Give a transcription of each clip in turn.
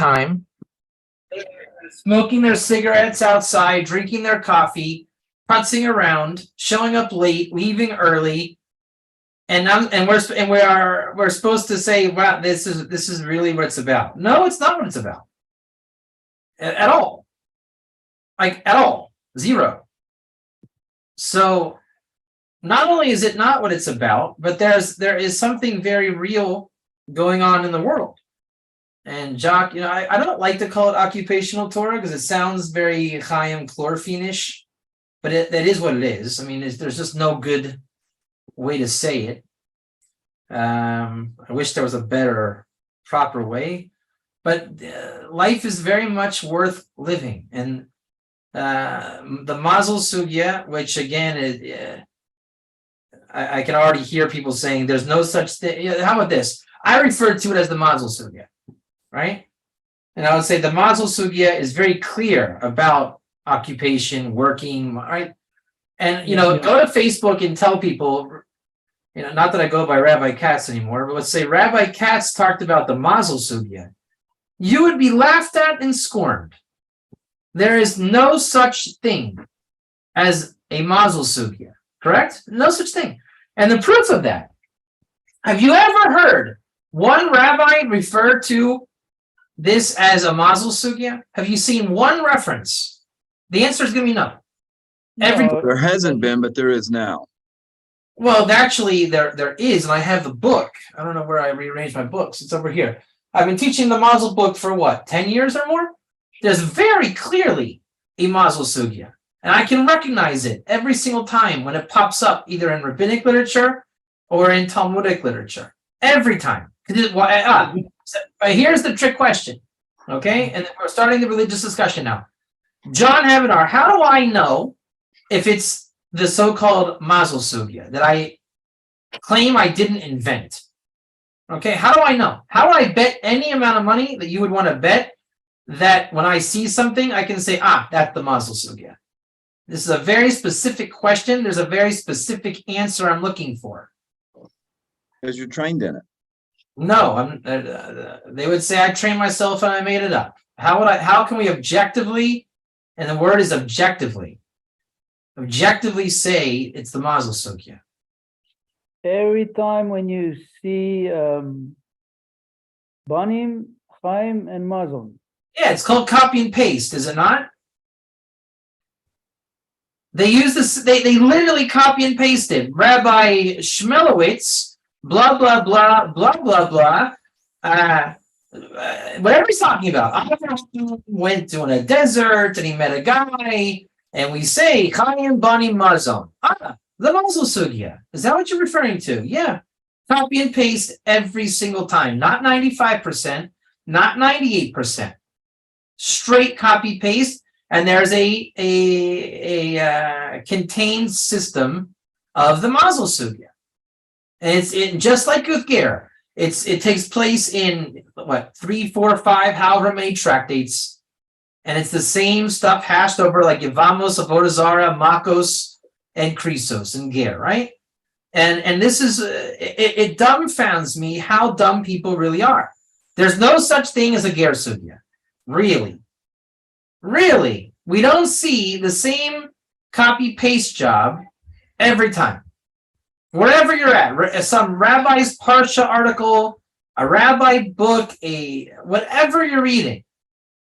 time, smoking their cigarettes outside, drinking their coffee, putzing around, showing up late, leaving early, and we're supposed to say, wow, this is really what it's about. No, it's not what it's about at all. Like at all, zero. So not only is it not what it's about, but there is something very real going on in the world. And Jacques, I don't like to call it occupational Torah because it sounds very Chaim Chlorphenish, but that is what it is. I mean, there's just no good way to say it. I wish there was a better, proper way, but life is very much worth living. And the Mazel Sugya, which again, I can already hear people saying there's no such thing. How about this? I refer to it as the Mazel Sugya, right? And I would say the Mazel Sugya is very clear about occupation, working, right? And, go to Facebook and tell people, not that I go by Rabbi Katz anymore, but let's say Rabbi Katz talked about the Mazel Sugya. You would be laughed at and scorned. There is no such thing as a Mazel Sugya, correct? No such thing. And the proof of that, have you ever heard one rabbi refer to this as a Mazel Sugya? Have you seen one reference? The answer is going to be no. There hasn't been, but there is now. Well, actually, there is, and I have the book. I don't know where I rearranged my books. It's over here. I've been teaching the Mazel book for what, 10 years or more? There's very clearly a Mazel Sugya. And I can recognize it every single time when it pops up, either in rabbinic literature or in Talmudic literature. Every time. Here's the trick question, okay? And we're starting the religious discussion now. John Havinar, how do I know if it's the so-called Mazel Sugya that I claim I didn't invent? Okay, how do I know? How do I bet any amount of money that you would want to bet that when I see something, I can say, that's the Mazel Sugya? This is a very specific question. There's a very specific answer I'm looking for. Because you're trained in it. No, they would say I trained myself and I made it up. How can we objectively, and the word is objectively say it's the Mazel Sugya? Every time when you see Banim, Chaim, and Mazel. Yeah, it's called copy and paste, is it not? They use this, they literally copy and pasted. Rabbi Shmelowitz, blah, blah, blah, blah, blah, blah. Whatever he's talking about. Abraham went to a desert and he met a guy, and we say, Chaim Bani Mazon. The Mazel Sugya. Is that what you're referring to? Yeah. Copy and paste every single time. Not 95%, not 98%. Straight copy paste. And there's a contained system of the Mazel Sugya. And it's just like with Ger. It takes place in 3, 4, 5, however many tractates. And it's the same stuff hashed over like Yevamos, Avodah Zarah, Makos, and Krisos and Ger, right? And this is, it dumbfounds me how dumb people really are. There's no such thing as a Ger Sugya. Really. We don't see the same copy-paste job every time. Wherever you're at, some rabbi's Parsha article, a rabbi book, whatever you're reading,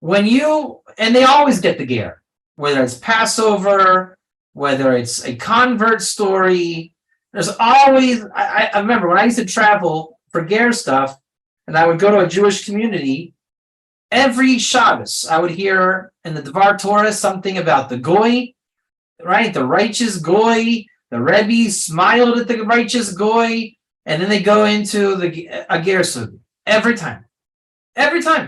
and they always get the Ger, whether it's Passover, whether it's a convert story, there's always, I remember when I used to travel for Ger stuff, and I would go to a Jewish community, every Shabbos, I would hear in the Dvar Torah something about the Goy, right? The righteous Goy. The Rebbe smiled at the righteous Goy, and then they go into a Ger Sugya. Every time.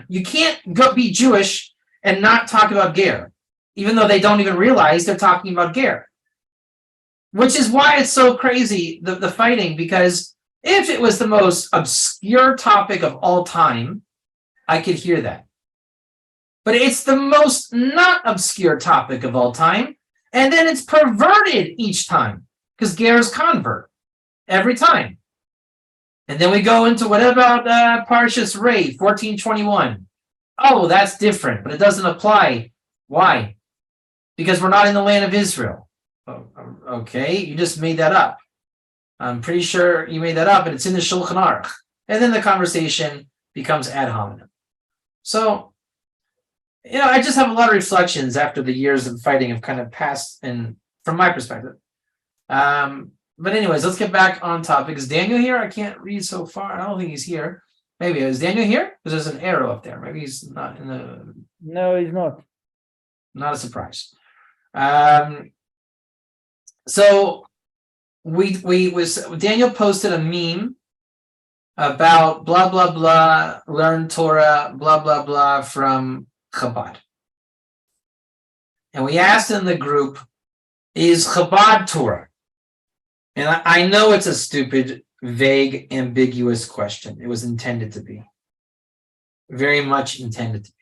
You can't be Jewish and not talk about Ger, even though they don't even realize they're talking about Ger. Which is why it's so crazy, the fighting, because if it was the most obscure topic of all time, I could hear that. But it's the most not obscure topic of all time, and then it's perverted each time, because Ger is convert every time. And then we go into what about Parshas Rei, 14:21. Oh, that's different, but it doesn't apply. Why? Because we're not in the land of Israel. Okay, you just made that up. I'm pretty sure you made that up, and it's in the Shulchan Aruch. And then the conversation becomes ad hominem. So, I just have a lot of reflections after the years of fighting have kind of passed, and from my perspective. But anyways, let's get back on topic. Is Daniel here? I can't read so far. I don't think he's here. Maybe. Is Daniel here? Because there's an arrow up there. Maybe he's not in the... No, he's not. Not a surprise. So Daniel posted a meme about blah, blah, blah, learn Torah, blah, blah, blah from Chabad. And we asked in the group, is Chabad Torah? And I know it's a stupid, vague, ambiguous question. It was intended to be. Very much intended to be.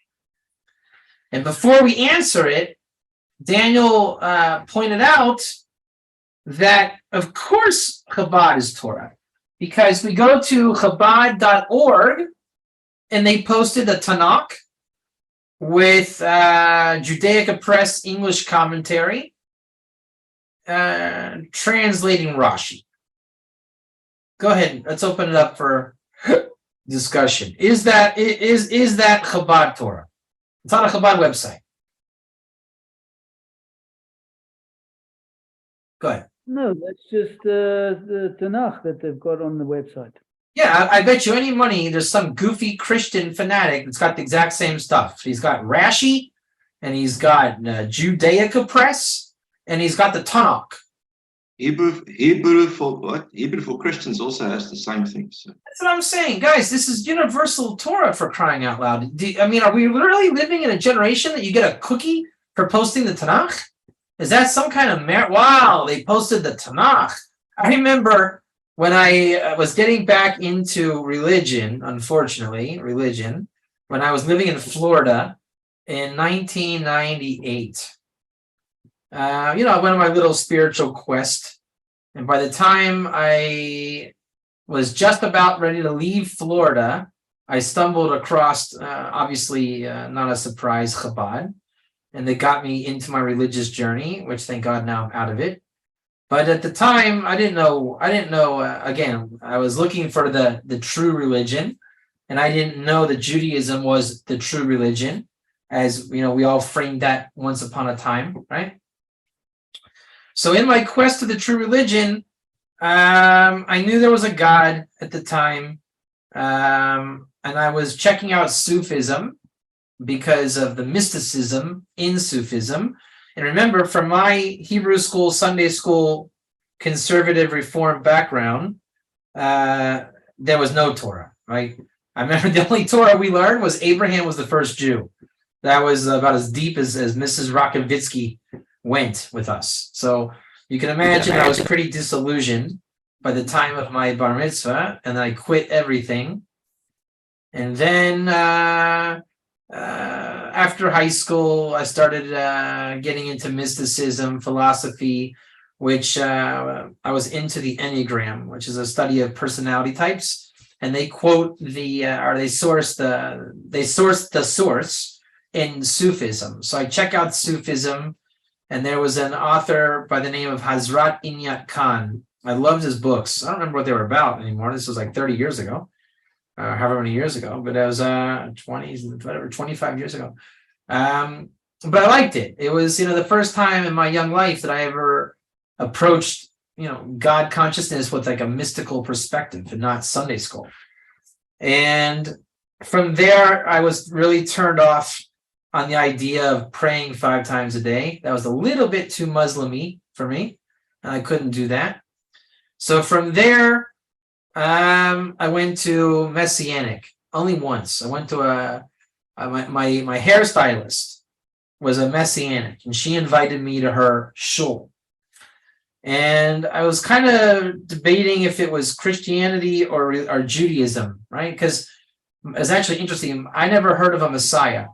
And before we answer it, Daniel pointed out that, of course, Chabad is Torah. Because we go to Chabad.org and they posted a Tanakh with Judaica Press English commentary translating Rashi. Go ahead. Let's open it up for discussion. Is that Chabad Torah? It's on a Chabad website. Go ahead. No, that's just the Tanakh that they've got on the website. Yeah, I bet you any money there's some goofy Christian fanatic that's got the exact same stuff. He's got Rashi, and he's got Judaica Press, and he's got the Tanakh. Hebrew for Christians also has the same thing. So. That's what I'm saying, guys. This is universal Torah, for crying out loud. Are we literally living in a generation that you get a cookie for posting the Tanakh? Is that some kind of merit? Wow, they posted the Tanakh. I remember when I was getting back into religion, when I was living in Florida in 1998. I went on my little spiritual quest. And by the time I was just about ready to leave Florida, I stumbled across, obviously not a surprise, Chabad. And they got me into my religious journey, which thank God now I'm out of it. But at the time, I didn't know, again, I was looking for the true religion. And I didn't know that Judaism was the true religion, as, we all framed that once upon a time, right? So in my quest to the true religion, I knew there was a God at the time. And I was checking out Sufism because of the mysticism in Sufism. And remember, from my Hebrew school, Sunday school, conservative reform background, there was no Torah, right? I remember the only Torah we learned was Abraham was the first Jew. That was about as deep as Mrs. Rakovitsky went with us. So you can imagine I was pretty disillusioned by the time of my bar mitzvah, and I quit everything. And then after high school, I started getting into mysticism, philosophy, which I was into the Enneagram, which is a study of personality types. And they quote they source the source in Sufism. So I check out Sufism, and there was an author by the name of Hazrat Inyat Khan. I loved his books. I don't remember what they were about anymore. This was like 30 years ago. However many years ago, but it was 25 years ago. But I liked it. It was, the first time in my young life that I ever approached, God consciousness with like a mystical perspective and not Sunday school. And from there, I was really turned off on the idea of praying 5 times a day. That was a little bit too Muslim-y for me, and I couldn't do that. So from there, I went to Messianic only once. I went to my hairstylist was a Messianic, and she invited me to her shul. And I was kind of debating if it was Christianity or Judaism, right? Because it's actually interesting. I never heard of a Messiah.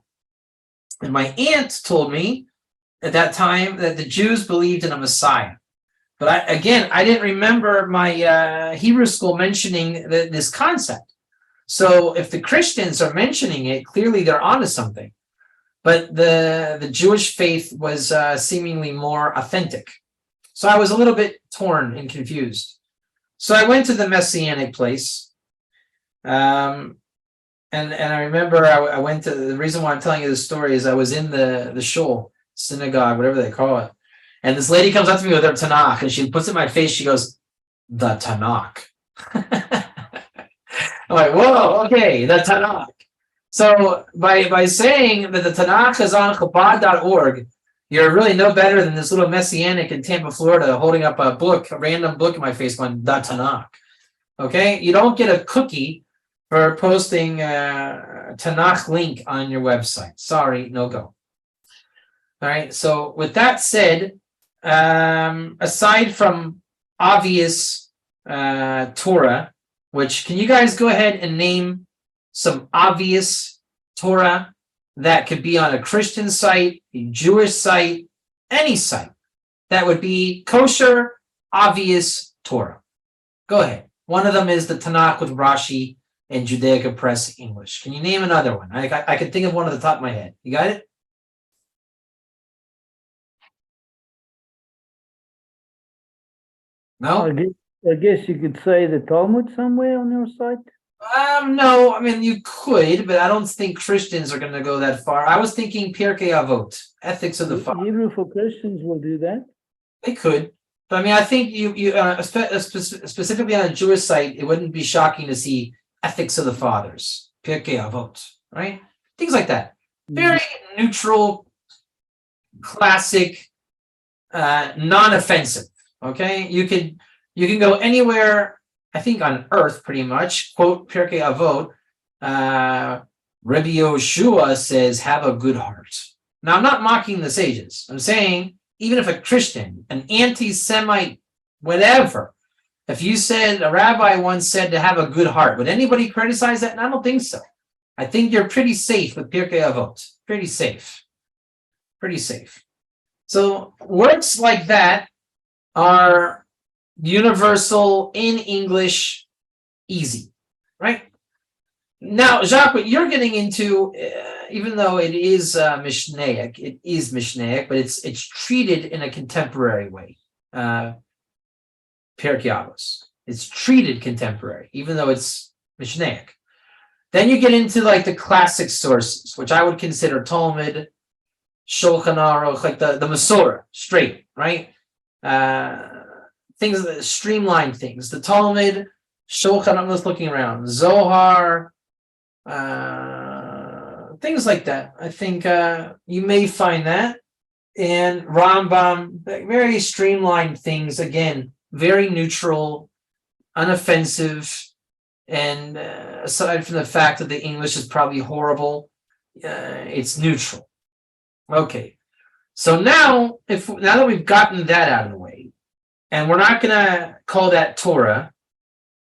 And my aunt told me at that time that the Jews believed in a Messiah. But I didn't remember my Hebrew school mentioning this concept. So if the Christians are mentioning it, clearly they're onto something. But the Jewish faith was seemingly more authentic. So I was a little bit torn and confused. So I went to the Messianic place. And I remember I went to, the reason why I'm telling you this story is I was in the shul, synagogue, whatever they call it. And this lady comes up to me with her Tanakh and she puts it in my face. She goes, the Tanakh. I'm like, whoa, okay, the Tanakh. So by saying that the Tanakh is on Chabad.org, you're really no better than this little Messianic in Tampa, Florida, holding up a book, a random book in my face going, the Tanakh. Okay? You don't get a cookie for posting a Tanakh link on your website. Sorry, no go. All right, so with that said, aside from obvious Torah, which can you guys go ahead and name some obvious Torah that could be on a Christian site, a Jewish site, any site that would be kosher, obvious Torah? Go ahead. One of them is the Tanakh with Rashi and Judaica Press English. Can you name another one? I can think of one at the top of my head. You got it? No? I guess you could say the Talmud somewhere on your site. No, I mean, you could, but I don't think Christians are going to go that far. I was thinking Pirkei Avot, Ethics of the Father. Hebrew for Christians will do that. They could. But I mean, I think specifically on a Jewish site, it wouldn't be shocking to see Ethics of the Fathers, Pirkei Avot, right? Things like that. Very neutral, classic, non-offensive, okay? You can go anywhere, I think, on earth, pretty much. Quote Pirkei Avot, Rabbi Yoshua says, have a good heart. Now, I'm not mocking the sages. I'm saying, even if a Christian, an anti-Semite, whatever, if you said, a rabbi once said to have a good heart, would anybody criticize that? And I don't think so. I think you're pretty safe with Pirkei Avot. Pretty safe. Pretty safe. So works like that are universal, in English, easy, right? Now, Jacques, what you're getting into, even though it is Mishnaic, but it's treated in a contemporary way. Pirkei Avos. It's treated contemporary, even though it's Mishnaic. Then you get into like the classic sources, which I would consider Talmud, Shulchan Aruch, like the Masorah, straight, right? Things that streamline things. The Talmud, Shulchan, I'm just looking around, Zohar, things like that. I think you may find that. And Rambam, very streamlined things, again, very neutral, unoffensive, and aside from the fact that the English is probably horrible, it's neutral. Okay, so now that we've gotten that out of the way, and we're not going to call that Torah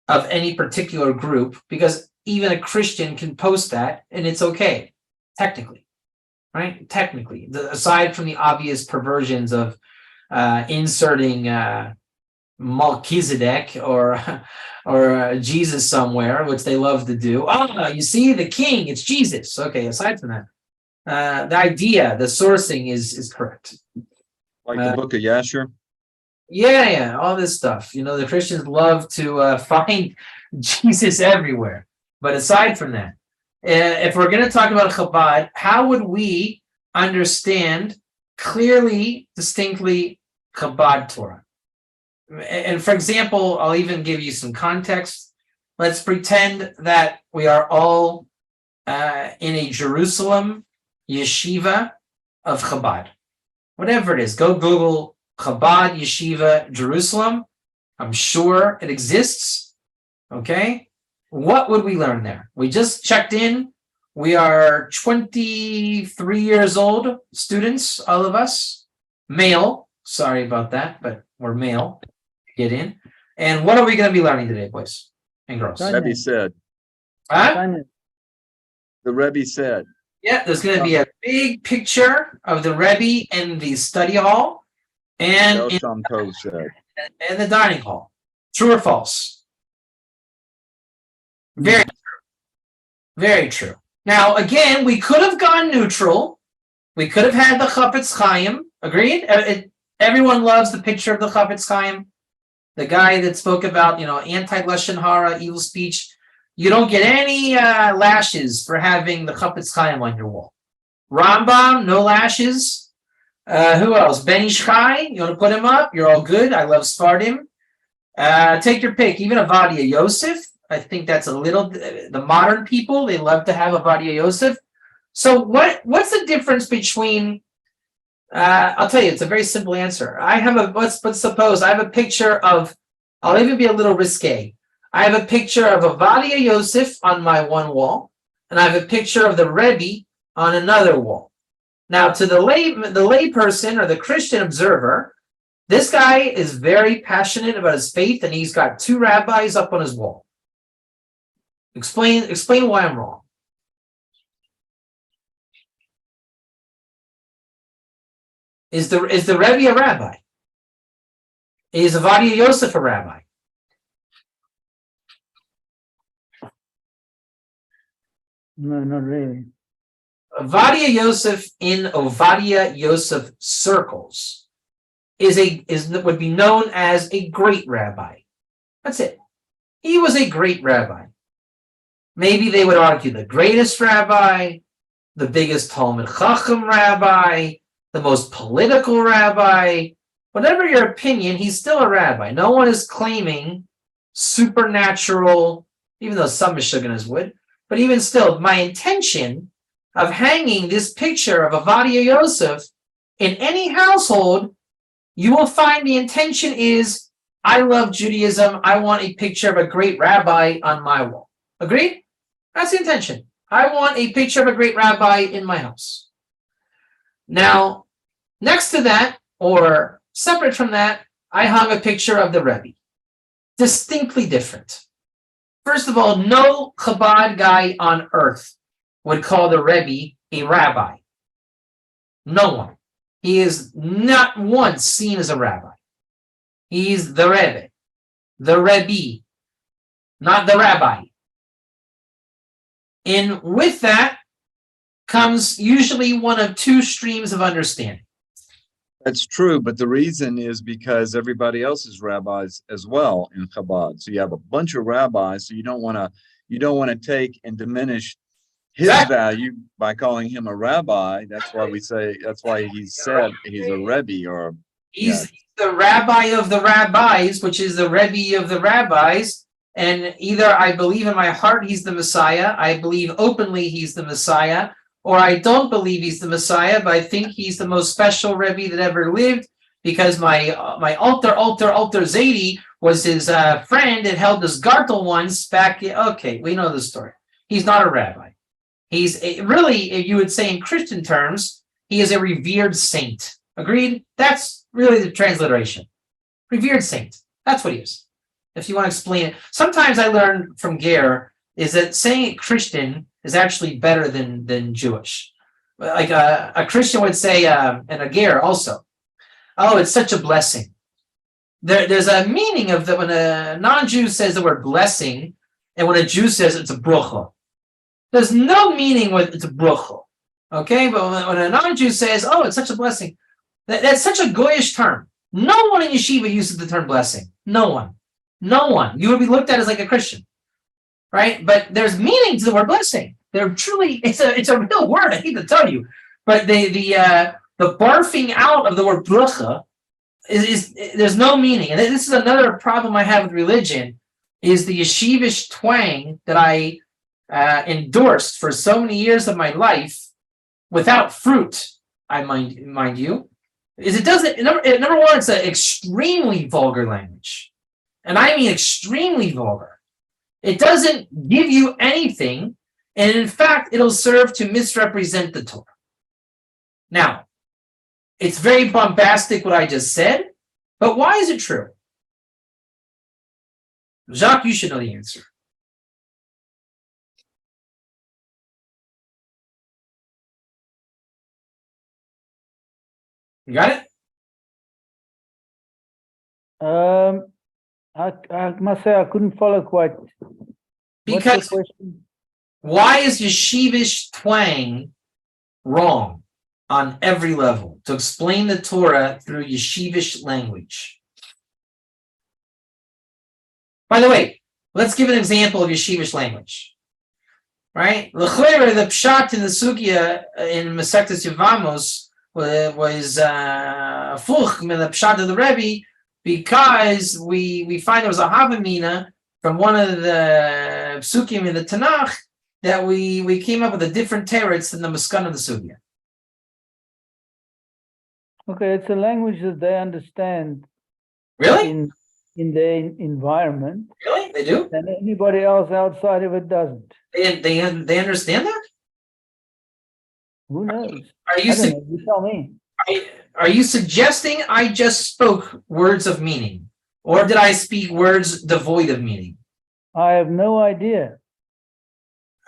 of any particular group, because even a Christian can post that, and it's okay, technically, right? Technically, aside from the obvious perversions of inserting Melchizedek or Jesus somewhere, which they love to do. Oh, you see, the king, it's Jesus. Okay, aside from that, the idea, the sourcing is correct. Like the book of Yasher? Yeah, all this stuff. You know, the Christians love to find Jesus everywhere. But aside from that, if we're going to talk about Chabad, how would we understand clearly, distinctly Chabad Torah? And for example, I'll even give you some context. Let's pretend that we are all in a Jerusalem yeshiva of Chabad. Whatever it is, go Google Chabad Yeshiva Jerusalem. I'm sure it exists. Okay. What would we learn there? We just checked in. We are 23 years old students, all of us. Male. Sorry about that, but we're male. Get in. And what are we going to be learning today, boys and girls? The Rebbe said. Huh? The Rebbe said. Yeah, there's going to be a big picture of the Rebbe in the study hall and in the dining hall. True or false? Very true. Very true. Now, again, we could have gone neutral. We could have had the Chafetz Chaim. Agreed? Everyone loves the picture of the Chafetz Chaim, the guy that spoke about, anti-Lashon Hara, evil speech. You don't get any lashes for having the Chafetz Chaim on your wall. Rambam, no lashes. Who else? Ben Ish Chai, you want to put him up? You're all good. I love Sfardim. Take your pick. Even Avadia Yosef. I think that's the modern people, they love to have Avadia Yosef. So what's the difference between, I'll tell you, it's a very simple answer. Let's suppose I have a picture of, I'll even be a little risque. I have a picture of Avadia Yosef on my one wall, and I have a picture of the Rebbe on another wall. Now, to the lay person or the Christian observer, this guy is very passionate about his faith, and he's got two rabbis up on his wall. Explain why I'm wrong. Is the Rebbe a rabbi? Is Avadia Yosef a rabbi? No, not really. Avadia Yosef in Ovadia Yosef circles would be known as a great rabbi. That's it. He was a great rabbi. Maybe they would argue the greatest rabbi, the biggest Talmud Chacham rabbi, the most political rabbi. Whatever your opinion, he's still a rabbi. No one is claiming supernatural, even though some Mishuganas would. But even still, my intention of hanging this picture of Avadia Yosef in any household, you will find the intention is, I love Judaism. I want a picture of a great rabbi on my wall. Agreed? That's the intention. I want a picture of a great rabbi in my house. Now, next to that, or separate from that, I hung a picture of the Rebbe. Distinctly different. First of all, no Chabad guy on earth would call the Rebbe a rabbi. No one. He is not once seen as a rabbi. He's the Rebbe, the Rebbe, not the rabbi. And with that comes usually one of two streams of understanding. That's true, but the reason is because everybody else is rabbis as well in Chabad. So you have a bunch of rabbis, so you don't want to take and diminish his value by calling him a rabbi. That's why he's said he's a Rebbe, or he's the rabbi of the rabbis, which is the Rebbe of the rabbis. And either I believe in my heart he's the Messiah, I believe openly he's the Messiah, or I don't believe he's the Messiah, but I think he's the most special Rebbe that ever lived, because my alter Zaidi was his friend and held this gartel once back. Okay, we know the story. He's not a rabbi. He's really, if you would say in Christian terms, he is a revered saint. Agreed? That's really the transliteration. Revered saint. That's what he is. If you want to explain it. Sometimes I learned from Ger is that saying Christian is actually better than Jewish. Like a Christian would say, and a Ger also, oh, it's such a blessing. There's a meaning of that when a non-Jew says the word blessing, and when a Jew says it's a brucha. There's no meaning with it's a brucha. Okay, but when a non-Jew says, oh, it's such a blessing, that's such a goyish term. No one in yeshiva uses the term blessing. No one. No one. You would be looked at as like a Christian, right? But there's meaning to the word blessing. They're truly, it's a real word. I hate to tell you, but the barfing out of the word bracha is there's no meaning. And this is another problem I have with religion, is the yeshivish twang that I endorsed for so many years of my life without fruit. I mind you, is it doesn't number one, it's an extremely vulgar language. And I mean extremely vulgar. It doesn't give you anything, and in fact, it'll serve to misrepresent the Torah. Now, it's very bombastic what I just said, but why is it true? Jacques, you should know the answer. You got it? I must say I couldn't follow quite. What's the Because question? Why is yeshivish twang wrong on every level to explain the Torah through yeshivish language? By the way, let's give an example of yeshivish language. Right? The pshat in the sugya in Masechtas Yevamos was fuch min the pshat of the Rebbe, because we find there was a havamina from one of the psukim in the Tanakh that we came up with a different teretz than the maskan of the sugya. Okay, it's a language that they understand Really? in their environment, Really? They do? and anybody else outside of it doesn't. They understand that? Who knows? Are I you don't know. You tell me. are you suggesting I just spoke words of meaning, or did I speak words devoid of meaning? I have no idea.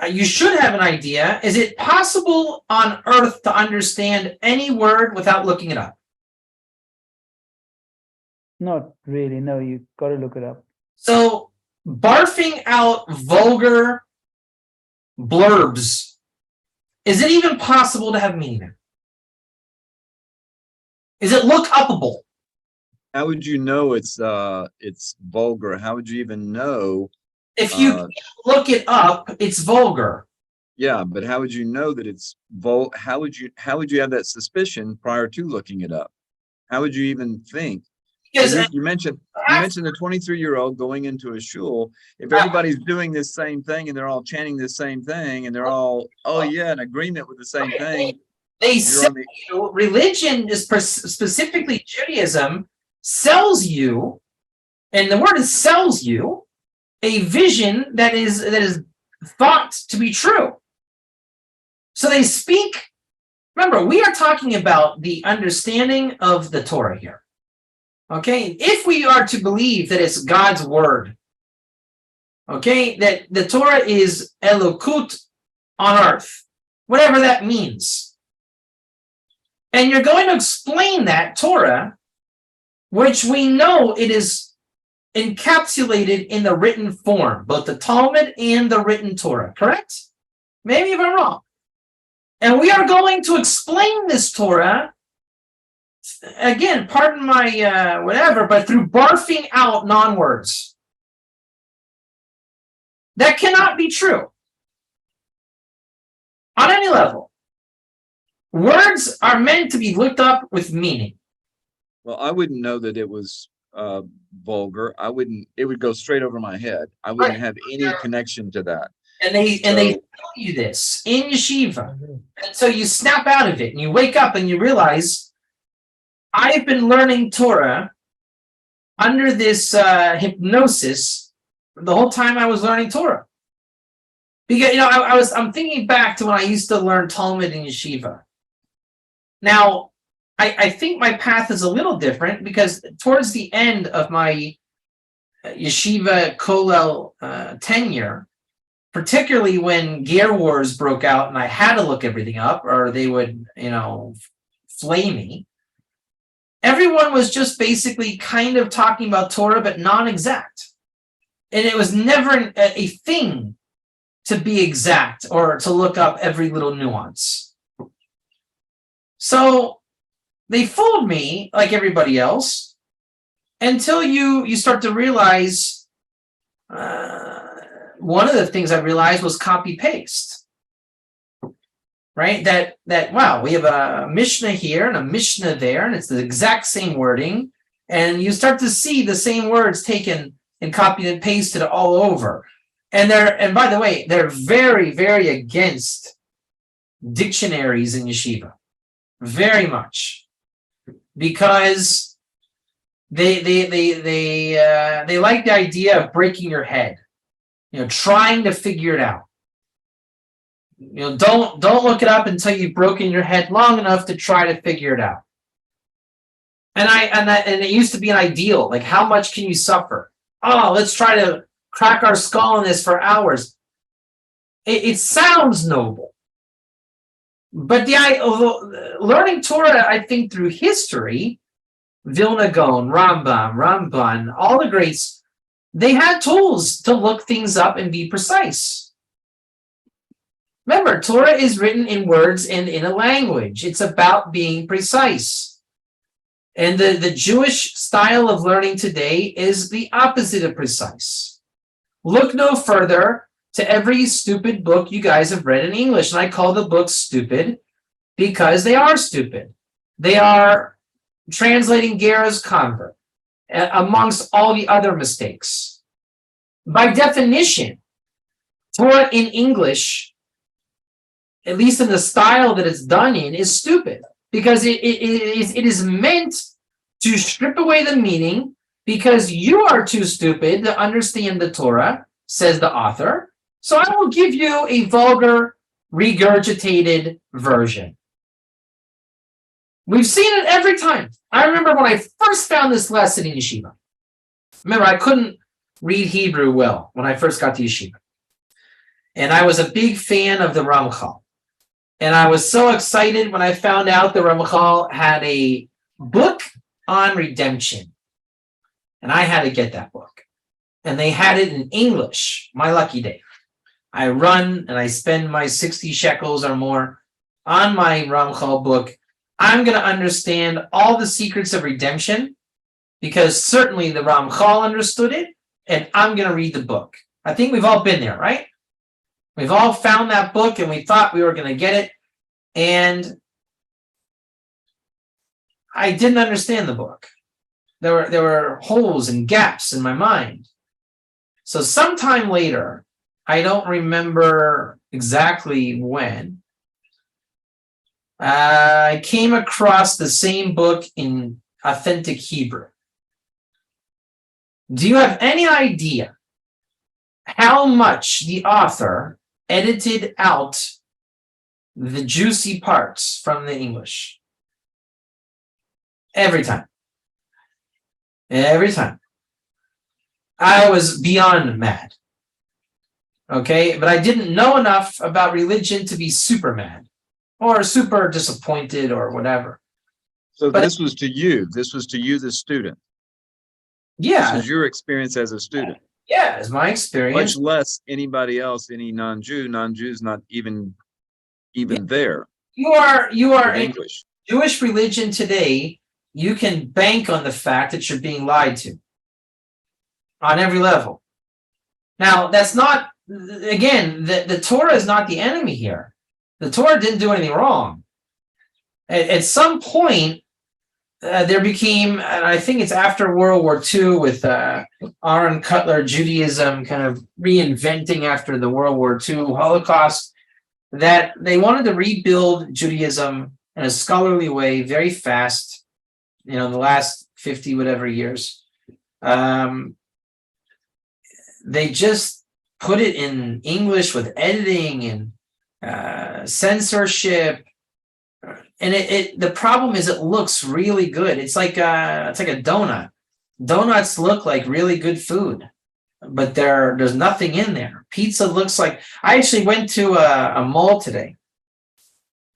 You should have an idea. Is it possible on earth to understand any word without looking it up? Not really. No, you got to look it up. So, barfing out vulgar blurbs, is it even possible to have meaning? Is it look upable? How would you know it's vulgar? How would you even know? If you can't look it up, it's vulgar. Yeah, but how would you know that it's how would you have that suspicion prior to looking it up? How would you even think? Because You mentioned the 23-year-old going into a shul. If everybody's doing this same thing and they're all chanting the same thing and they're all in agreement with the same thing, they sell you, religion is specifically Judaism sells you, and the word is sells you, a vision that is thought to be true. So they speak. Remember, we are talking about the understanding of the Torah here. Okay, if we are to believe that it's God's word, okay, that the Torah is Elokut on earth, whatever that means, and you're going to explain that Torah, which we know it is encapsulated in the written form, both the Talmud and the written Torah, correct? Maybe if I'm wrong. And we are going to explain this Torah, again, pardon my whatever, but through barfing out non-words. That cannot be true on any level. Words are meant to be looked up with meaning. well, I wouldn't know that it was vulgar. It would go straight over my head. I wouldn't have any connection to that. And they tell you this in yeshiva. And so you snap out of it and you wake up and you realize, I've been learning Torah under this hypnosis the whole time I was learning Torah. Because I'm thinking back to when I used to learn Talmud in yeshiva. Now, I think my path is a little different because towards the end of my yeshiva kollel tenure, particularly when Ger Wars broke out and I had to look everything up or they would, flay me, everyone was just basically kind of talking about Torah, but non-exact. And it was never a thing to be exact or to look up every little nuance. So they fooled me like everybody else until you start to realize one of the things I realized was copy paste. Right? That wow, we have a Mishnah here and a Mishnah there, and it's the exact same wording, and you start to see the same words taken and copied and pasted all over. And by the way, they're very, very against dictionaries in yeshiva. Very much. Because they like the idea of breaking your head. Trying to figure it out. Don't look it up until you've broken your head long enough to try to figure it out. And it used to be an ideal. Like, how much can you suffer? Oh, let's try to crack our skull in this for hours. It sounds noble. But learning Torah, I think, through history, Vilna Gaon, Ramban, all the greats, they had tools to look things up and be precise. Remember, Torah is written in words and in a language. It's about being precise. And the Jewish style of learning today is the opposite of precise. Look no further to every stupid book you guys have read in English. And I call the books stupid because they are stupid. They are translating Gera's convert, amongst all the other mistakes. By definition, Torah in English, at least in the style that it's done in, is stupid because it is meant to strip away the meaning because you are too stupid to understand the Torah, says the author. So I will give you a vulgar, regurgitated version. We've seen it every time. I remember when I first found this lesson in yeshiva. Remember, I couldn't read Hebrew well when I first got to yeshiva. And I was a big fan of the Ramchal. And I was so excited when I found out the Ramchal had a book on redemption. And I had to get that book. And they had it in English, my lucky day. I run and I spend my 60 shekels or more on my Ramchal book. I'm going to understand all the secrets of redemption because certainly the Ramchal understood it, and I'm going to read the book. I think we've all been there, right? We've all found that book and we thought we were going to get it, and I didn't understand the book. There were holes and gaps in my mind. So sometime later, I don't remember exactly when, I came across the same book in authentic Hebrew. Do you have any idea how much the author edited out the juicy parts from the English? Every time. Every time. I was beyond mad. Okay, but I didn't know enough about religion to be super mad or super disappointed or whatever. So But- this was to you. This was to you, the student. Yeah, This is your experience as a student. yeah, it's my experience. Much less anybody else, any non-Jew. Non-Jew's not even there You are in in English. Jewish religion today. You can bank on the fact that you're being lied to on every level. Now, that's not, again, the Torah is not the enemy here. The Torah didn't do anything wrong. At some point, there became, and I think it's after World War II with Aaron Cutler Judaism kind of reinventing after the World War II Holocaust, that they wanted to rebuild Judaism in a scholarly way very fast, in the last 50 whatever years. They just put it in English with editing and censorship. And the problem is it looks really good. It's like a donut. Donuts look like really good food, but there's nothing in there. Pizza looks like, I actually went to a mall today,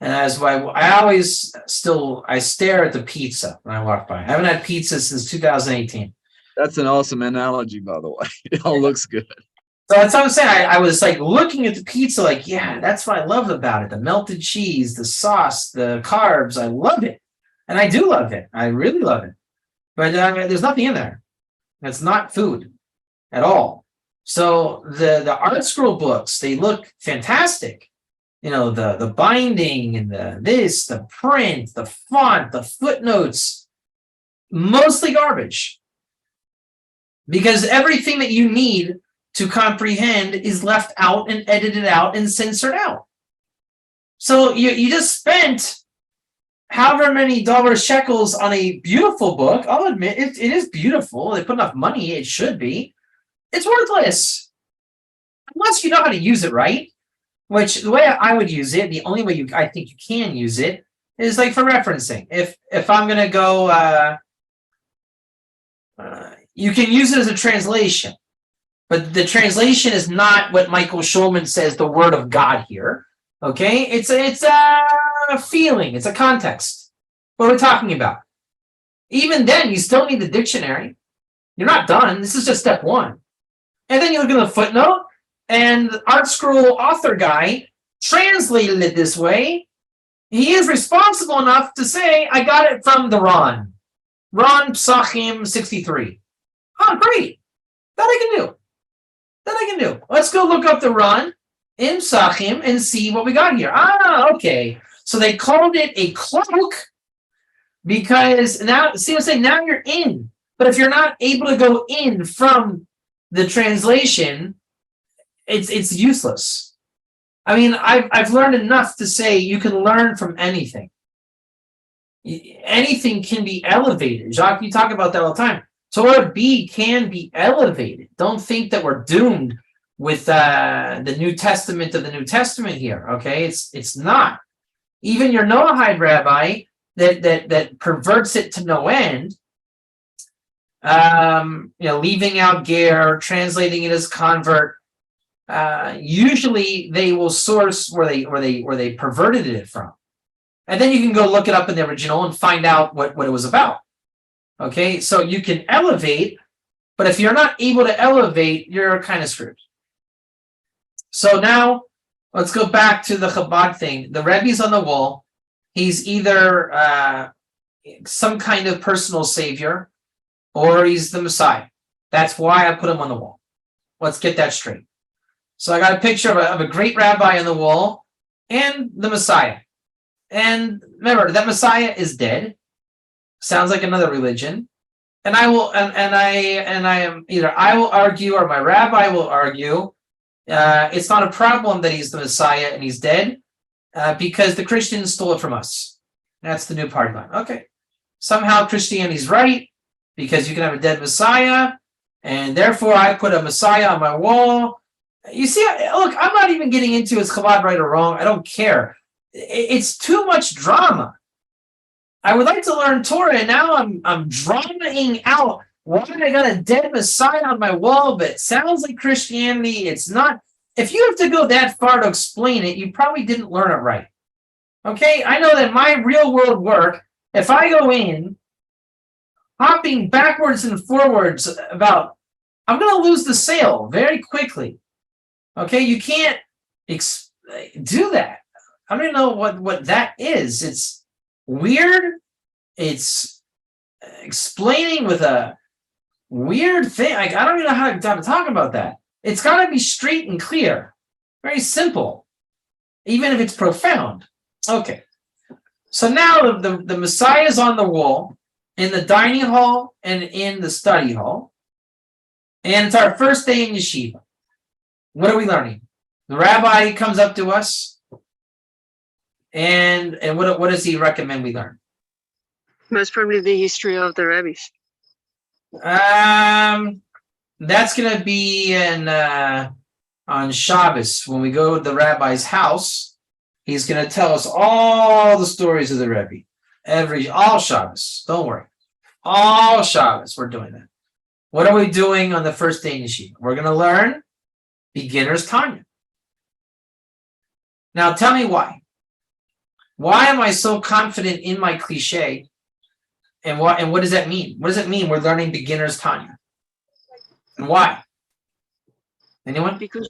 and as I stare at the pizza when I walk by. I haven't had pizza since 2018. That's an awesome analogy, by the way. It all looks good. So that's what I'm saying. I was like looking at the pizza, like, yeah, that's what I love about it. The melted cheese, the sauce, the carbs. I love it. And I do love it. I really love it. But there's nothing in there. It's not food at all. So the art scroll books, they look fantastic. The binding and the print, the font, the footnotes, mostly garbage. Because everything that you need to comprehend is left out and edited out and censored out. So you just spent however many shekels on a beautiful book. I'll admit it is beautiful. They put enough money, it should be. It's worthless. Unless you know how to use it right, which the way I would use it, the only way I think you can use it is like for referencing. If I'm going to go, you can use it as a translation. But the translation is not what Michael Schulman says, the word of God here. Okay? It's a feeling. It's a context. What are we talking about? Even then, you still need the dictionary. You're not done. This is just step one. And then you look at the footnote, and the Art Scroll author guy translated it this way, he is responsible enough to say, I got it from the Ron Psachim 63. Oh, great. That I can do. Let's go look up the Ron in Psachim and see what we got here. Ah, okay. So they called it a cloak because now, see what I'm saying? Now you're in. But if you're not able to go in from the translation, it's useless. I mean, I've learned enough to say you can learn from anything. Anything can be elevated. Jacques, you talk about that all the time. Torah B can be elevated. Don't think that we're doomed with the New Testament of the New Testament here. Okay, it's not. Even your Noahide rabbi that perverts it to no end. Leaving out ger, translating it as convert. Usually they will source where they perverted it from, and then you can go look it up in the original and find out what it was about. Okay, so you can elevate, but if you're not able to elevate, you're kind of screwed. So now let's go back to the Chabad thing. The Rebbe's on the wall. He's either some kind of personal savior, or he's the Messiah. That's why I put him on the wall. Let's get that straight. So I got a picture of a great rabbi on the wall and the Messiah. And remember, that Messiah is dead. Sounds like another religion. And I will argue, or my rabbi will argue, it's not a problem that he's the Messiah and he's dead, because the Christians stole it from us. That's the new party line. Okay. Somehow Christianity's right, because you can have a dead Messiah, and therefore I put a Messiah on my wall. You see, look, I'm not even getting into is Chabad right or wrong. I don't care. It's too much drama. I would like to learn Torah, and now I'm dramaing out why I got a dead Messiah on my wall, but it sounds like Christianity. It's not. If you have to go that far to explain it, you probably didn't learn it right. Okay? I know that my real world work, if I go in, hopping backwards and forwards I'm going to lose the sale very quickly. Okay? You can't do that. I don't even know what that is. It's weird. It's explaining with a weird thing. I don't even know how to talk about that. It's got to be straight and clear. Very simple. Even if it's profound. Okay. So now the Messiah is on the wall, in the dining hall and in the study hall. And it's our first day in yeshiva. What are we learning? The rabbi comes up to us, and what does he recommend we learn? Most probably the history of the rabbis. That's gonna be on Shabbos when we go to the rabbi's house. He's gonna tell us all the stories of the Rebbe. All Shabbos. Don't worry. All Shabbos we're doing that. What are we doing on the first day in yeshiva? We're gonna learn beginner's Tanya. Now tell me why. Why am I so confident in my cliche? And what does that mean? What does it mean we're learning beginner's Tanya? And why? Anyone? Because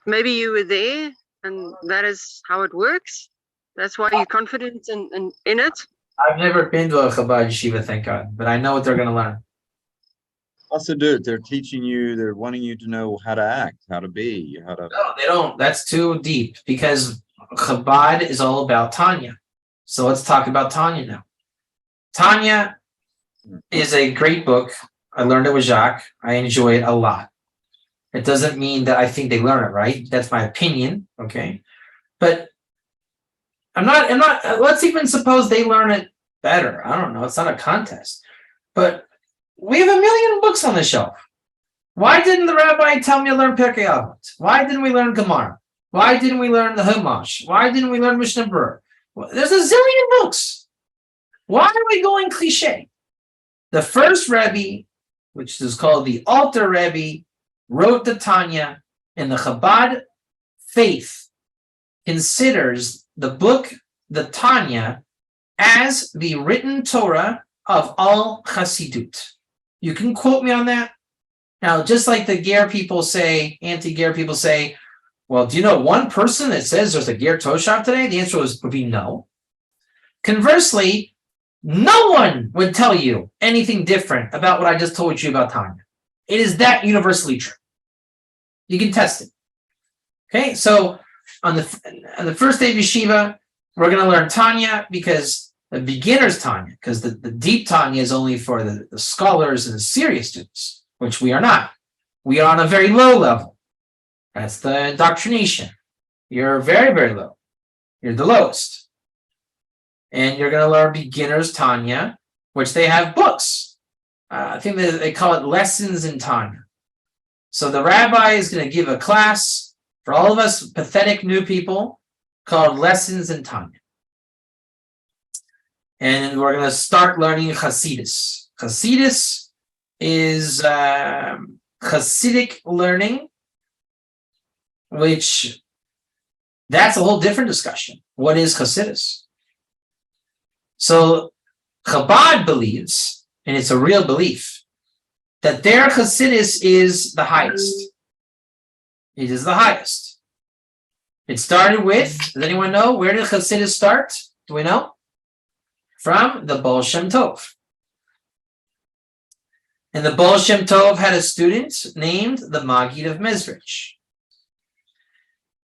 maybe you were there and that is how it works. That's why you're confident in it. I've never been to a Chabad yeshiva, thank God, but I know what they're going to learn. Also, dude, they're teaching you, they're wanting you to know how to act, how to be, how to. No, they don't. That's too deep, because Chabad is all about Tanya. So let's talk about Tanya now. Tanya is a great book. I learned it with Jacques. I enjoy it a lot. It doesn't mean that I think they learn it right. That's my opinion. Okay. But I'm not, let's even suppose they learn it better. I don't know. It's not a contest. But we have a million books on the shelf. Why didn't the rabbi tell me to learn Pirkei Avot? Why didn't we learn Gemara? Why didn't we learn the Chumash? Why didn't we learn Mishnah Berurah? There's a zillion books. Why are we going cliche? The first Rebbe, which is called the Alter Rebbe, wrote the Tanya, and the Chabad faith considers the book, the Tanya, as the written Torah of all Chassidut. You can quote me on that. Now, just like the Ger people say, anti-Ger people say, Well, do you know one person that says there's a Ger Toshav today? The answer would be no. Conversely, no one would tell you anything different about what I just told you about Tanya. It is that universally true. You can test it. Okay, so on the first day of yeshiva, we're going to learn Tanya because the beginner's Tanya, because the deep Tanya is only for the scholars and the serious students, which we are not. We are on a very low level. That's the indoctrination. You're very, very low. You're the lowest. And you're going to learn beginner's Tanya, which they have books. I think they call it lessons in Tanya. So the rabbi is going to give a class for all of us pathetic new people called Lessons in Tanya. And we're going to start learning Hasidus. Hasidus is Hasidic learning, which that's a whole different discussion. What is Hasidus? So Chabad believes, and it's a real belief, that their Hasidus is the highest. It is the highest. It started with, does anyone know, where did Hasidus start? Do we know? From the Baal Shem Tov. And the Baal Shem Tov had a student named the Maggid of Mezrich.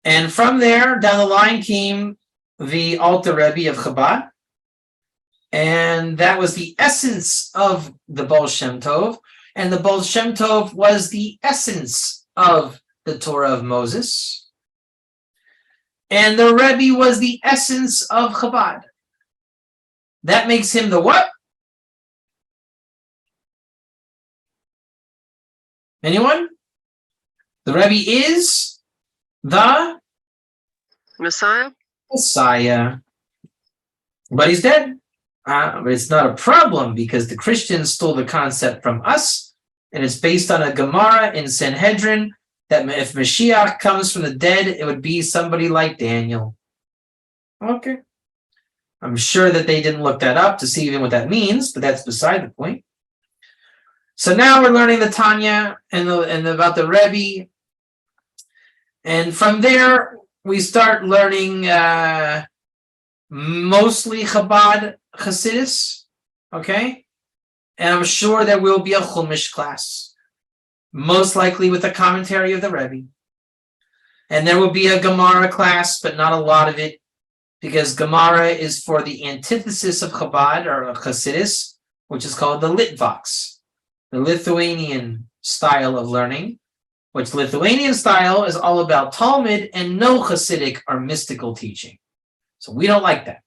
And from there, down the line came the Alter Rebbe of Chabad. And that was the essence of the Baal Shem Tov. And the Baal Shem Tov was the essence of the Torah of Moses. And the Rebbe was the essence of Chabad. That makes him the what? Anyone? The Rebbe is the Messiah. Messiah. But he's dead. But it's not a problem because the Christians stole the concept from us, and it's based on a Gemara in Sanhedrin that if Mashiach comes from the dead, it would be somebody like Daniel. Okay. I'm sure that they didn't look that up to see even what that means, but that's beside the point. So now we're learning the Tanya and about the Rebbe. And from there, we start learning mostly Chabad Hasidus, okay? And I'm sure there will be a Chumash class, most likely with a commentary of the Rebbe. And there will be a Gemara class, but not a lot of it, because Gemara is for the antithesis of Chabad or Hasidus, which is called the Litvaks, the Lithuanian style of learning, which Lithuanian style is all about Talmud and no Hasidic or mystical teaching. So we don't like that.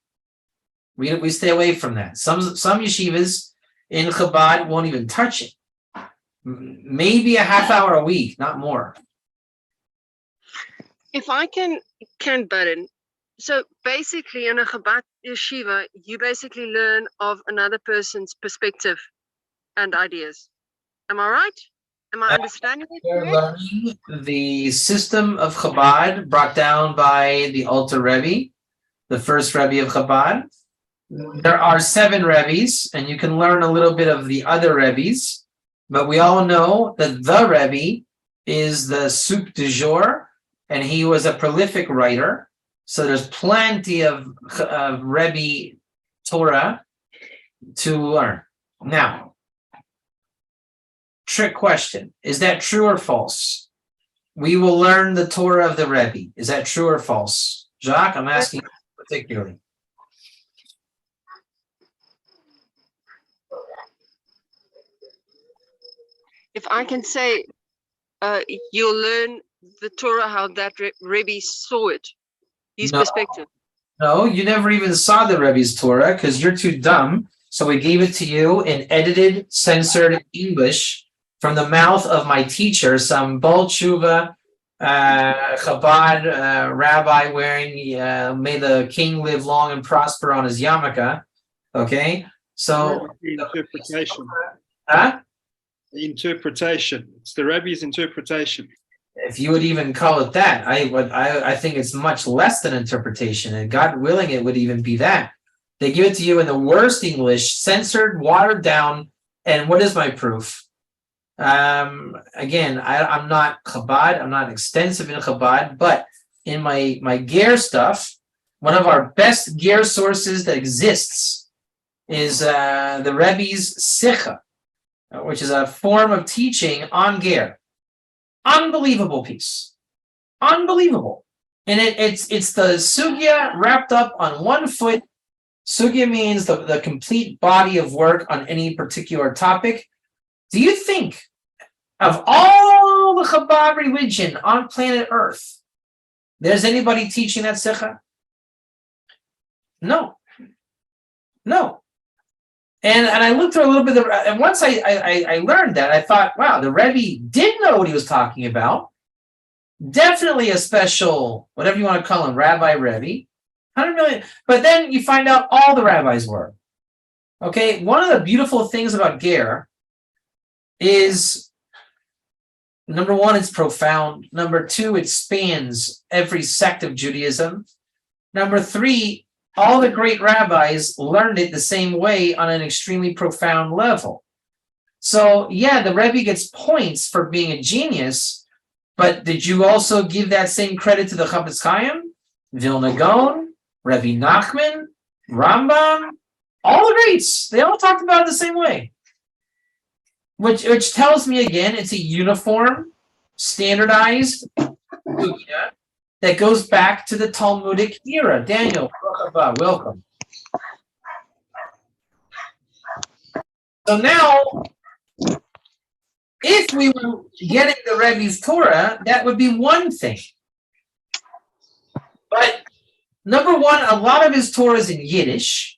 We stay away from that. Some yeshivas in Chabad won't even touch it. Maybe a half hour a week, not more. If I can butt in. So basically in a Chabad yeshiva, you basically learn of another person's perspective and ideas. Am I right? Am I understanding it We're correct? learning the system of Chabad brought down by the Alter Rebbe, the first Rebbe of Chabad. There are 7 Rebbes, and you can learn a little bit of the other Rebbes, but we all know that the Rebbe is the soup du jour, and he was a prolific writer. So there's plenty of Rebbe Torah to learn. Now, trick question. Is that true or false? We will learn the Torah of the Rebbe. Is that true or false? Jacques, I'm asking you particularly. If I can say, you'll learn the Torah how that Rebbe saw it, his perspective. No, you never even saw the Rebbe's Torah because you're too dumb. So we gave it to you in edited, censored English from the mouth of my teacher, some Baal Tshuva Chabad rabbi wearing "May the King live long and prosper" on his yarmulke. Okay, so The interpretation. huh? The interpretation. It's the Rebbe's interpretation. If you would even call it that, I think it's much less than interpretation, and God willing, it would even be that. They give it to you in the worst English, censored, watered down, and what is my proof? Again, I'm not Chabad, I'm not extensive in Chabad, but in my Ger stuff, one of our best Ger sources that exists is the Rebbe's Sicha, which is a form of teaching on Ger. Unbelievable piece. Unbelievable. And it's the sugya wrapped up on one foot. Sugya means the complete body of work on any particular topic. Do you think of all the Chabad religion on planet Earth, there's anybody teaching that Sicha? No. No. And I looked through a little bit of, and once I learned that, I thought, wow, the Rebbe did know what he was talking about. Definitely a special, whatever you want to call him, Rabbi Rebbe. 100 million. But then you find out all the rabbis were. Okay, one of the beautiful things about Ger is, number one, it's profound. Number two, it spans every sect of Judaism. Number three, all the great rabbis learned it the same way on an extremely profound level. So, yeah, the Rebbe gets points for being a genius, but did you also give that same credit to the Chafetz Chaim, Vilna Gaon, Rebbe Nachman, Rambam, all the greats? They all talked about it the same way. Which tells me again, it's a uniform, standardized sugya that goes back to the Talmudic era. Daniel, welcome. So now, if we were getting the Rebbe's Torah, that would be one thing. But number one, a lot of his Torah is in Yiddish,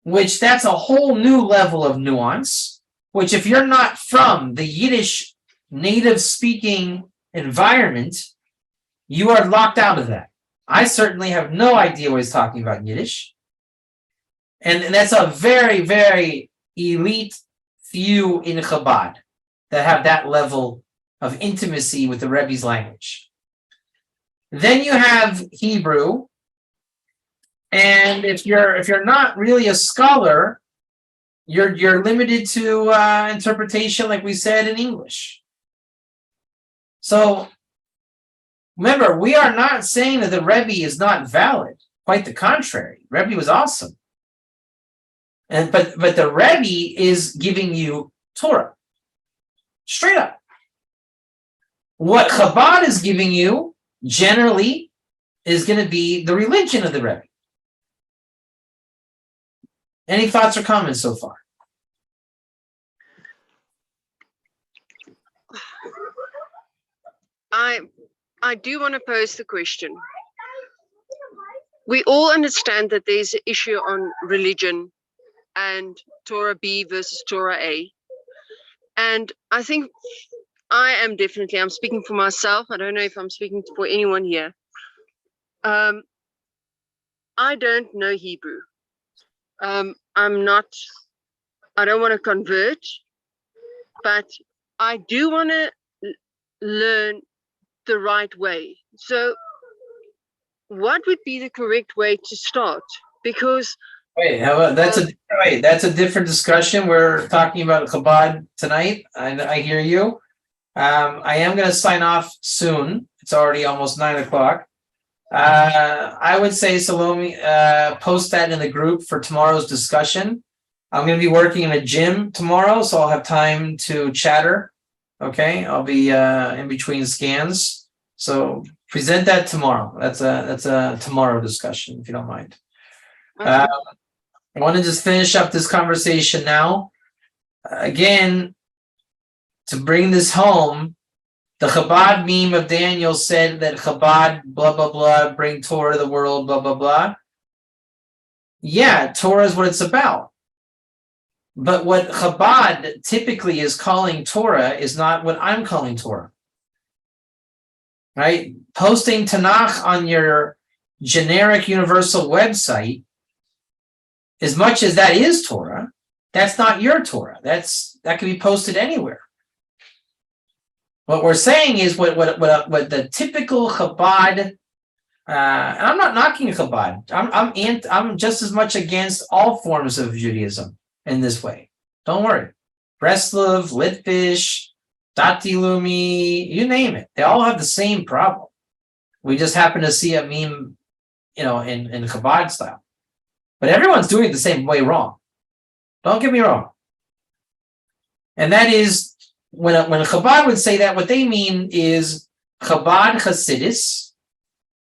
which that's a whole new level of nuance, which if you're not from the Yiddish native speaking environment, you are locked out of that. I certainly have no idea what he's talking about in Yiddish. And that's a very, very elite few in Chabad that have that level of intimacy with the Rebbe's language. Then you have Hebrew. And if you're not really a scholar, you're limited to interpretation, like we said, in English. So remember, we are not saying that the Rebbe is not valid. Quite the contrary. Rebbe was awesome. But the Rebbe is giving you Torah. Straight up. What Chabad is giving you, generally, is going to be the religion of the Rebbe. Any thoughts or comments so far? I do want to pose the question. We all understand that there's an issue on religion and Torah B versus Torah A. And I think I'm speaking for myself. I don't know if I'm speaking for anyone here. I don't know Hebrew. I don't want to convert, but I do want to learn the right way. So what would be the correct way to start? Because that's a different discussion. We're talking about Chabad tonight. I hear you. I am going to sign off soon. It's already almost 9:00. I would say, Salome, post that in the group for tomorrow's discussion. I'm going to be working in a gym tomorrow, so I'll have time to chatter. Okay, I'll be in between scans. So present that tomorrow. That's a tomorrow discussion, if you don't mind. I want to just finish up this conversation now. Again, to bring this home, the Chabad meme of Daniel said that Chabad, blah, blah, blah, bring Torah to the world, blah, blah, blah. Yeah, Torah is what it's about. But what Chabad typically is calling Torah is not what I'm calling Torah. Right? Posting Tanakh on your generic universal website, as much as that is Torah, that's not your Torah. That can be posted anywhere. What we're saying is what the typical Chabad, and I'm not knocking Chabad. I'm just as much against all forms of Judaism in this way. Don't worry. Breslov, Litvish, Dati Lumi, you name it. They all have the same problem. We just happen to see a meme, in Chabad style. But everyone's doing it the same way wrong. Don't get me wrong. And that is, when Chabad would say that, what they mean is Chabad Hasidus,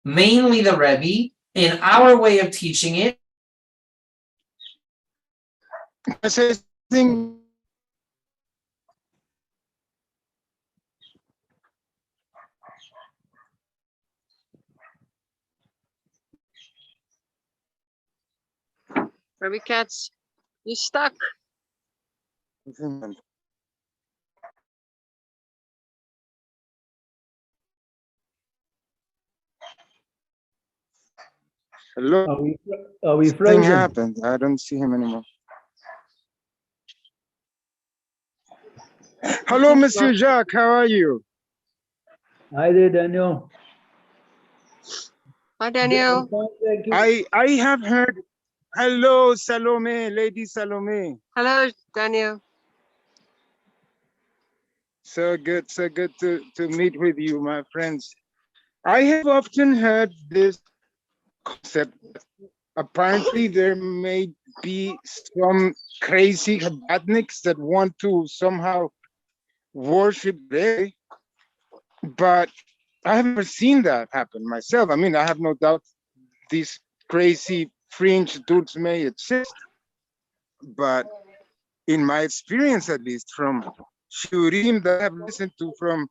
mainly the Rebbe, in our way of teaching it. Rabbi Katz, you stuck. Hello. Are we Thing frozen? happened. I don't see him anymore. Hello, Monsieur Jacques. How are you? Hi there, Daniel. Hi, Daniel. Fine, thank you. I have heard. Hello, Salome, Lady Salome. Hello, Daniel. So good to meet with you, my friends. I have often heard this concept. Apparently, there may be some crazy Chabadniks that want to somehow worship Rebbe, but I have never seen that happen myself. I mean, I have no doubt these crazy fringe dudes may exist, but in my experience, at least from Shurim that I have listened to from,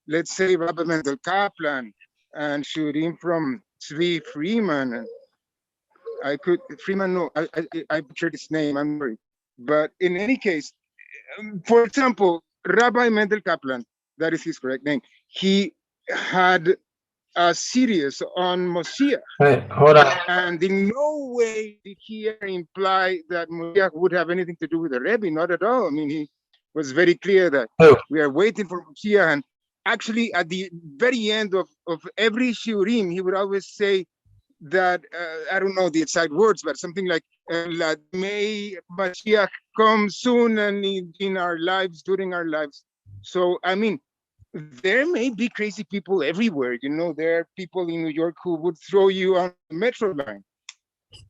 let's say, Rabbi Mendel Kaplan and Shurim from Tzvi Freeman, and I butchered his name, I'm sorry. But in any case, for example, Rabbi Mendel Kaplan, that is his correct name, he had a series on Moshiach. Hey, hold on. And in no way did he ever imply that Moshiach would have anything to do with the Rebbe, not at all. I mean, he was very clear that we are waiting for Moshiach. And actually, at the very end of every Shiurim, he would always say that, I don't know the exact words, but something like, may Mashiach come soon and in our lives, during our lives. So, I mean, there may be crazy people everywhere. There are people in New York who would throw you on the metro line.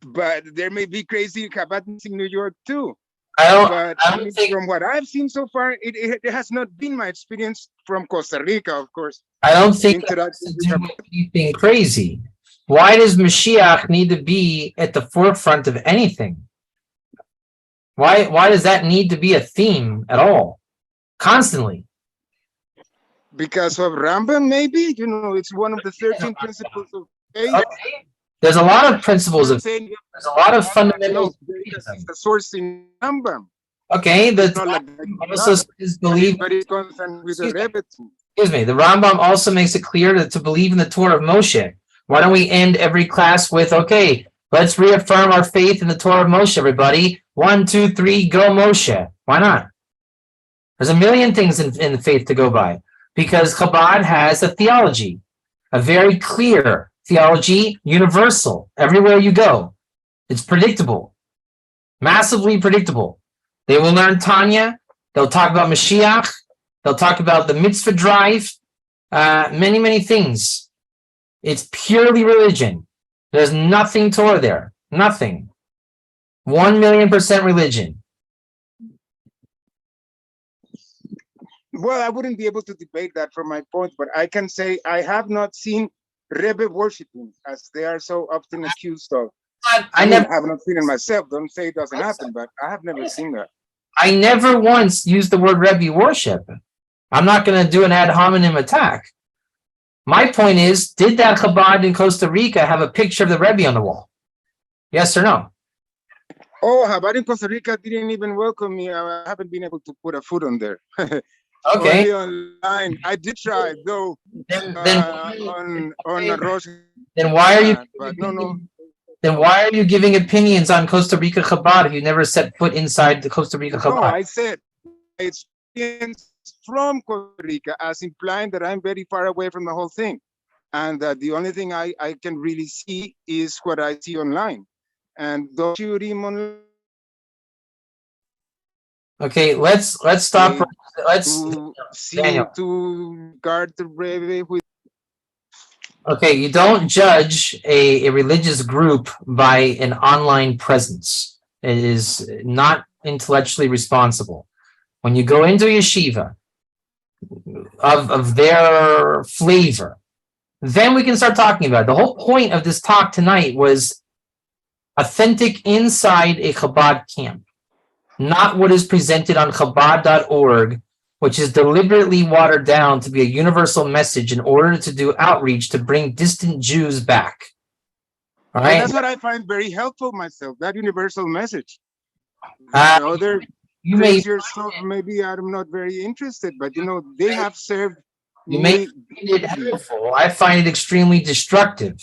But there may be crazy Chabadniks in New York too. But I mean, from what I've seen so far, it has not been my experience from Costa Rica, of course. I don't think that's anything crazy. Why does Mashiach need to be at the forefront of anything? Why does that need to be a theme at all? Constantly. Because of Rambam, maybe? It's one of the 13 principles of faith. Okay. There's a lot of principles of faith. There's a lot of fundamentals. Because it's the source in Rambam. Okay, the Rambam also says believe. Excuse me, the Rambam also makes it clear to believe in the Torah of Moshe. Why don't we end every class with, okay, let's reaffirm our faith in the Torah of Moshe, everybody. 1, 2, 3, go Moshe. Why not? There's a million things in the faith to go by. Because Chabad has a theology, a very clear theology, universal, everywhere you go. It's predictable, massively predictable. They will learn Tanya, they'll talk about Mashiach, they'll talk about the mitzvah drive, many, many things. It's purely religion. There's nothing Torah there, nothing. 1,000,000% religion. Well, I wouldn't be able to debate that from my point, but I can say I have not seen Rebbe worshiping, as they are so often accused of. I have not seen it myself. Don't say it doesn't happen, but I have never seen that. I never once used the word Rebbe worship. I'm not going to do an ad hominem attack. My point is, did that Chabad in Costa Rica have a picture of the Rebbe on the wall? Yes or no? Oh, Chabad in Costa Rica didn't even welcome me. I haven't been able to put a foot on there. Okay. Only online. I did try though. Then why are you? Then why are you giving opinions on Costa Rica Chabad if you never set foot inside the Costa Rica Chabad? No, I said experience from Costa Rica as implying that I'm very far away from the whole thing, and that the only thing I can really see is what I see online, and those shiurim online Okay, let's stop. Okay. Let's To see, Daniel. to guard the Rebbe with. Okay, you don't judge a religious group by an online presence. It is not intellectually responsible. When you go into a yeshiva of their flavor, then we can start talking about it. The whole point of this talk tonight was authentic inside a Chabad camp, not what is presented on Chabad.org, which is deliberately watered down to be a universal message in order to do outreach to bring distant Jews back. All Well, right. that's what I find very helpful myself, that universal message. Uh, The other You may crazier stuff, maybe I'm not very interested, but you know, they have served you may me find it greatly. helpful. I find it extremely destructive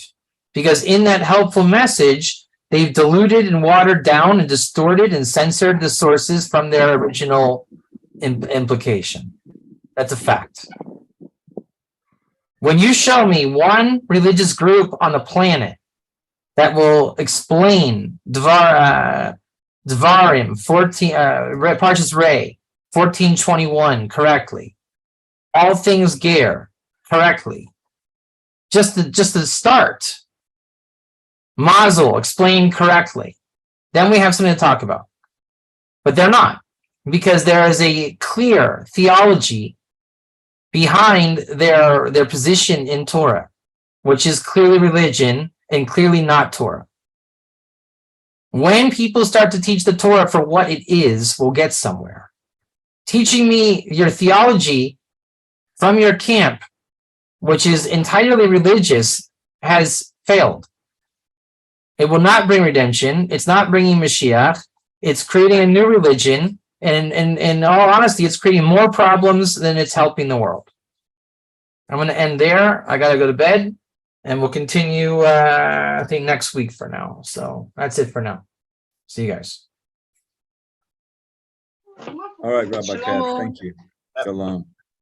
because in that helpful message, they've diluted and watered down and distorted and censored the sources from their original implication. That's a fact. When you show me one religious group on the planet that will explain Dvarim 14 Parshas Rei 14:21 correctly, all things Ger correctly, just the start, Mazel explained correctly, then we have something to talk about. But they're not, because there is a clear theology behind their position in Torah, which is clearly religion and clearly not Torah. When people start to teach the Torah for what it is, we'll get somewhere. Teaching me your theology from your camp, which is entirely religious, has failed. It will not bring redemption. It's not bringing Mashiach. It's creating a new religion. And in all honesty, it's creating more problems than it's helping the world. I'm going to end there. I got to go to bed. And we'll continue, I think, next week for now. So that's it for now. See you guys. All right, Rabbi Katz, thank you. Shalom.